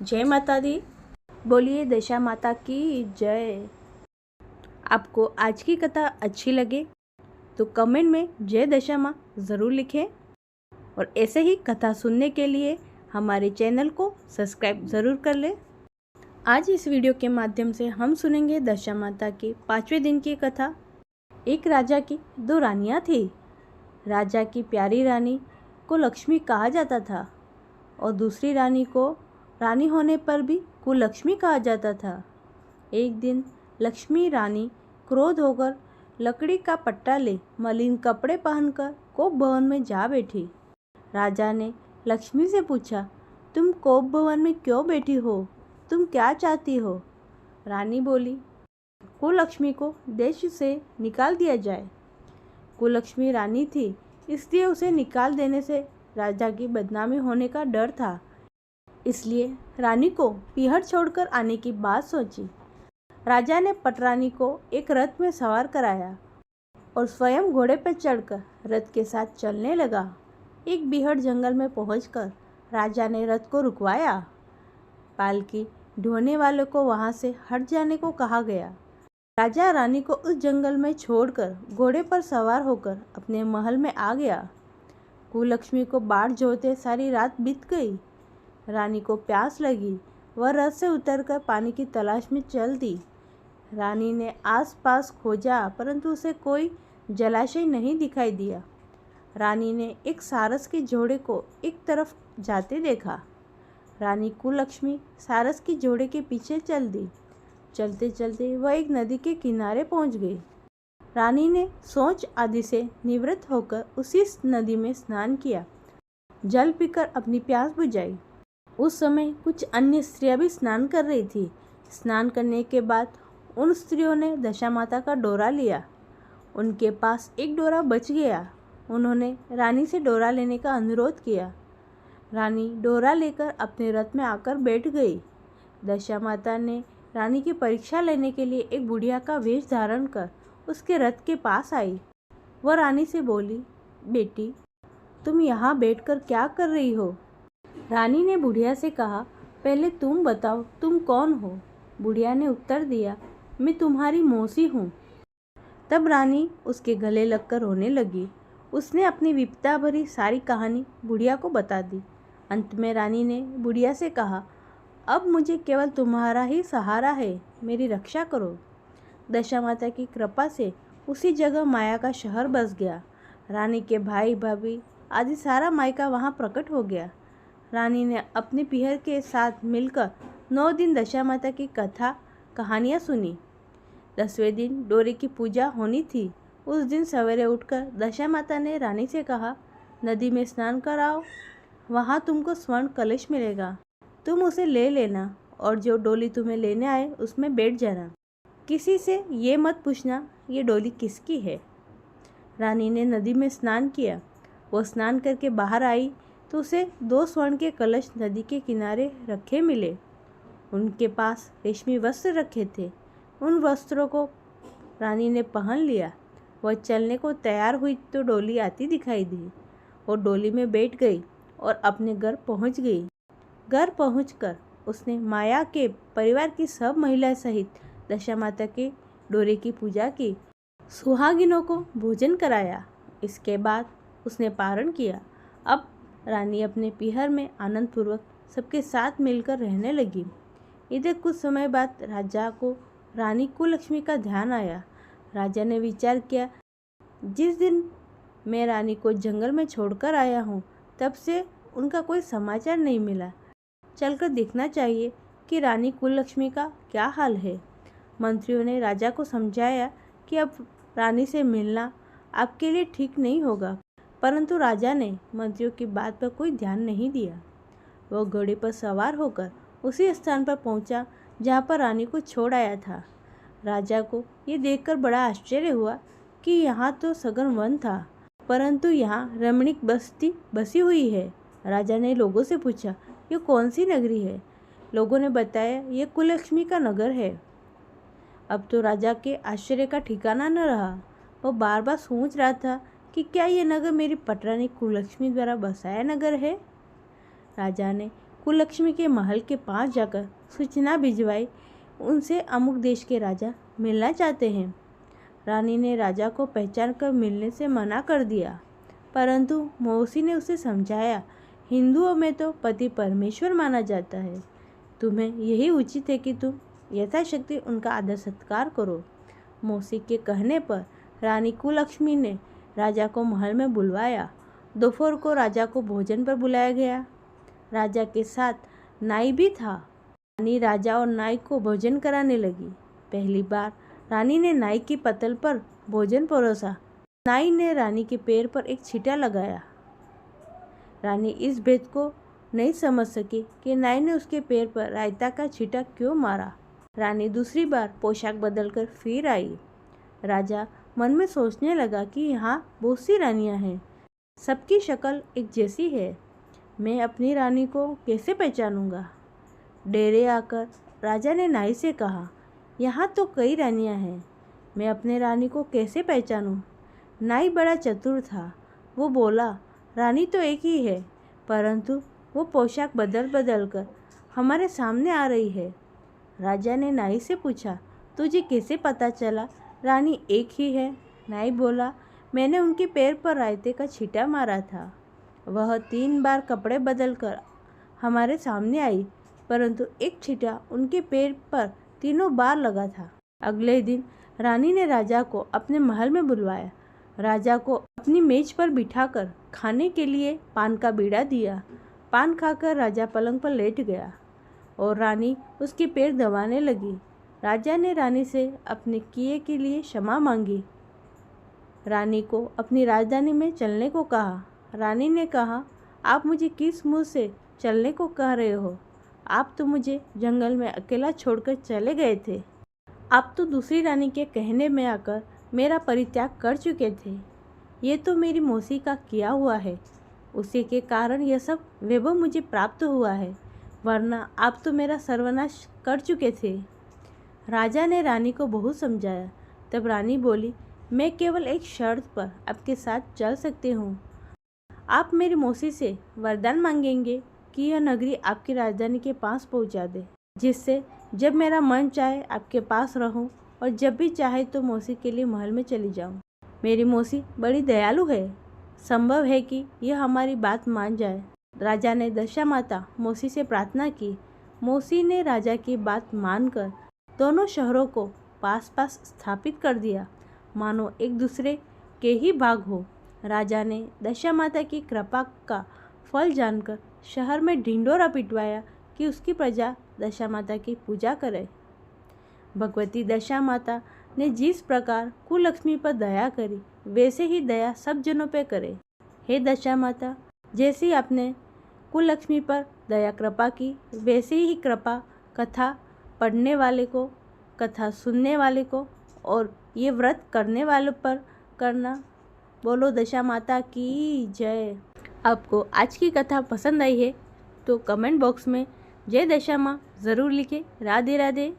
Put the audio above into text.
जय माता दी। बोलिए दशा माता की जय। आपको आज की कथा अच्छी लगे तो कमेंट में जय दशा माँ ज़रूर लिखें और ऐसे ही कथा सुनने के लिए हमारे चैनल को सब्सक्राइब ज़रूर कर लें। आज इस वीडियो के माध्यम से हम सुनेंगे दशा माता के 5वें दिन की कथा। एक राजा की 2 रानियाँ थी। राजा की प्यारी रानी को लक्ष्मी कहा जाता था और दूसरी रानी को रानी होने पर भी कुलक्ष्मी कहा जाता था। एक दिन लक्ष्मी रानी क्रोध होकर लकड़ी का पट्टा ले मलिन कपड़े पहनकर कोप भवन में जा बैठी। राजा ने लक्ष्मी से पूछा, तुम कोप भवन में क्यों बैठी हो? तुम क्या चाहती हो? रानी बोली, कुलक्ष्मी को देश से निकाल दिया जाए। कुलक्ष्मी रानी थी, इसलिए उसे निकाल देने से राजा की बदनामी होने का डर था। इसलिए रानी को पीहर छोड़कर आने की बात सोची। राजा ने पटरानी को एक रथ में सवार कराया और स्वयं घोड़े पर चढ़कर रथ के साथ चलने लगा। एक बीहड़ जंगल में पहुंचकर राजा ने रथ को रुकवाया। पालकी ढोने वाले को वहां से हट जाने को कहा गया। राजा रानी को उस जंगल में छोड़कर घोड़े पर सवार होकर अपने महल में आ गया। कुलक्ष्मी को बाढ़ जोते सारी रात बीत गई। रानी को प्यास लगी। वह रथ से उतरकर पानी की तलाश में चल दी। रानी ने आसपास खोजा परंतु उसे कोई जलाशय नहीं दिखाई दिया। रानी ने एक सारस के जोड़े को एक तरफ जाते देखा। रानी कुलक्ष्मी सारस की जोड़े के पीछे चल दी। चलते चलते वह एक नदी के किनारे पहुंच गई। रानी ने सोच आदि से निवृत्त होकर उसी नदी में स्नान किया। जल पीकर अपनी प्यास बुझाई। उस समय कुछ अन्य स्त्रियां भी स्नान कर रही थी। स्नान करने के बाद उन स्त्रियों ने दशा माता का डोरा लिया। उनके पास एक डोरा बच गया। उन्होंने रानी से डोरा लेने का अनुरोध किया। रानी डोरा लेकर अपने रथ में आकर बैठ गई। दशा माता ने रानी की परीक्षा लेने के लिए एक बुढ़िया का वेश धारण कर उसके रथ के पास आई। वह रानी से बोली, बेटी, तुम यहाँ बैठकर क्या कर रही हो? रानी ने बुढ़िया से कहा, पहले तुम बताओ, तुम कौन हो? बुढ़िया ने उत्तर दिया, मैं तुम्हारी मौसी हूँ। तब रानी उसके गले लगकर रोने लगी। उसने अपनी विपदा भरी सारी कहानी बुढ़िया को बता दी। अंत में रानी ने बुढ़िया से कहा, अब मुझे केवल तुम्हारा ही सहारा है, मेरी रक्षा करो। दशा माता की कृपा से उसी जगह माया का शहर बस गया। रानी के भाई भाभी आदि सारा मायका वहाँ प्रकट हो गया। रानी ने अपने पीहर के साथ मिलकर 9 दिन दशा माता की कथा कहानियाँ सुनी। 10वें दिन डोरे की पूजा होनी थी। उस दिन सवेरे उठकर दशा माता ने रानी से कहा, नदी में स्नान कराओ, वहाँ तुमको स्वर्ण कलश मिलेगा, तुम उसे ले लेना और जो डोली तुम्हें लेने आए उसमें बैठ जाना। किसी से ये मत पूछना ये डोली किसकी है। रानी ने नदी में स्नान किया। वो स्नान करके बाहर आई तो उसे 2 स्वर्ण के कलश नदी के किनारे रखे मिले। उनके पास रेशमी वस्त्र रखे थे। उन वस्त्रों को रानी ने पहन लिया। वह चलने को तैयार हुई तो डोली आती दिखाई दी। वो डोली में बैठ गई और अपने घर पहुंच गई। घर पहुंचकर उसने माया के परिवार की सब महिलाएं सहित दशा माता के डोरे की पूजा की। सुहागिनों को भोजन कराया। इसके बाद उसने पारण किया। अब रानी अपने पीहर में आनंद पूर्वक सबके साथ मिलकर रहने लगी। इधर कुछ समय बाद राजा को रानी कुलक्ष्मी का ध्यान आया। राजा ने विचार किया, जिस दिन मैं रानी को जंगल में छोड़कर आया हूँ तब से उनका कोई समाचार नहीं मिला। चलकर देखना चाहिए कि रानी कुलक्ष्मी का क्या हाल है। मंत्रियों ने राजा को समझाया कि अब रानी से मिलना आपके लिए ठीक नहीं होगा, परंतु राजा ने मंत्रियों की बात पर कोई ध्यान नहीं दिया। वह घोड़े पर सवार होकर उसी स्थान पर पहुंचा जहां पर रानी को छोड़ आया था। राजा को ये देखकर बड़ा आश्चर्य हुआ कि यहाँ तो सघन वन था, परंतु यहाँ रमणीक बस्ती बसी हुई है। राजा ने लोगों से पूछा, ये कौन सी नगरी है? लोगों ने बताया, ये कुलक्ष्मी का नगर है। अब तो राजा के आश्चर्य का ठिकाना न रहा। वह बार बार सोच रहा था कि क्या ये नगर मेरी पटरानी कुलक्ष्मी द्वारा बसाया नगर है? राजा ने कुललक्ष्मी के महल के पास जाकर सूचना भिजवाई, उनसे अमुक देश के राजा मिलना चाहते हैं। रानी ने राजा को पहचान कर मिलने से मना कर दिया, परंतु मौसी ने उसे समझाया, हिंदुओं में तो पति परमेश्वर माना जाता है, तुम्हें यही उचित है कि तुम यथाशक्ति उनका आदर सत्कार करो। मौसी के कहने पर रानी कुललक्ष्मी ने राजा को महल में बुलवाया। दोपहर को राजा को भोजन पर बुलाया गया। राजा के साथ नाई भी था। रानी राजा और नाई को भोजन कराने लगी। पहली बार रानी ने नाई की पतल पर भोजन परोसा। नाई ने रानी के पैर पर एक छींटा लगाया। रानी इस भेद को नहीं समझ सकी कि नाई ने उसके पैर पर रायता का छींटा क्यों मारा। रानी दूसरी बार पोशाक बदलकर फिर आई। राजा मन में सोचने लगा कि यहाँ बहुत सी रानियाँ हैं, सबकी शक्ल एक जैसी है, मैं अपनी रानी को कैसे पहचानूंगा। डेरे आकर राजा ने नाई से कहा, यहाँ तो कई रानियाँ हैं, मैं अपने रानी को कैसे पहचानूं। नाई बड़ा चतुर था। वो बोला, रानी तो एक ही है, परंतु वो पोशाक बदल बदल कर हमारे सामने आ रही है। राजा ने नाई से पूछा, तुझे कैसे पता चला रानी एक ही है। नाई बोला, मैंने उनके पैर पर रायते का छींटा मारा था। वह 3 बार कपड़े बदलकर हमारे सामने आई, परंतु एक छींटा उनके पैर पर तीनों बार लगा था। अगले दिन रानी ने राजा को अपने महल में बुलवाया। राजा को अपनी मेज पर बिठाकर खाने के लिए पान का बीड़ा दिया। पान खाकर राजा पलंग पर लेट गया और रानी उसके पैर दबाने लगी। राजा ने रानी से अपने किए के लिए क्षमा मांगी। रानी को अपनी राजधानी में चलने को कहा। रानी ने कहा, आप मुझे किस मुँह से चलने को कह रहे हो? आप तो मुझे जंगल में अकेला छोड़कर चले गए थे। आप तो दूसरी रानी के कहने में आकर मेरा परित्याग कर चुके थे। ये तो मेरी मौसी का किया हुआ है, उसी के कारण यह सब वैभव मुझे प्राप्त हुआ है, वरना आप तो मेरा सर्वनाश कर चुके थे। राजा ने रानी को बहुत समझाया। तब रानी बोली, मैं केवल एक शर्त पर आपके साथ चल सकती हूँ। आप मेरी मौसी से वरदान मांगेंगे कि यह नगरी आपकी राजधानी के पास पहुँचा दे, जिससे जब मेरा मन चाहे आपके पास रहूं और जब भी चाहे तो मौसी के लिए महल में चली जाऊं। मेरी मौसी बड़ी दयालु है, संभव है कि यह हमारी बात मान जाए। राजा ने दशामाता मौसी से प्रार्थना की। मौसी ने राजा की बात मानकर दोनों शहरों को पास पास स्थापित कर दिया, मानो एक दूसरे के ही भाग हो। राजा ने दशामाता की कृपा का फल जानकर शहर में ढिंढोरा पिटवाया कि उसकी प्रजा दशामाता की पूजा करे। भगवती दशामाता ने जिस प्रकार कुललक्ष्मी पर दया करी, वैसे ही दया सब जनों पे करे। हे दशामाता, जैसी आपने कुललक्ष्मी पर दया कृपा की, वैसे ही कृपा कथा पढ़ने वाले को, कथा सुनने वाले को और ये व्रत करने वालों पर करना। बोलो दशामाता की जय। आपको आज की कथा पसंद आई है तो कमेंट बॉक्स में जय दशा माँ ज़रूर लिखें। राधे राधे।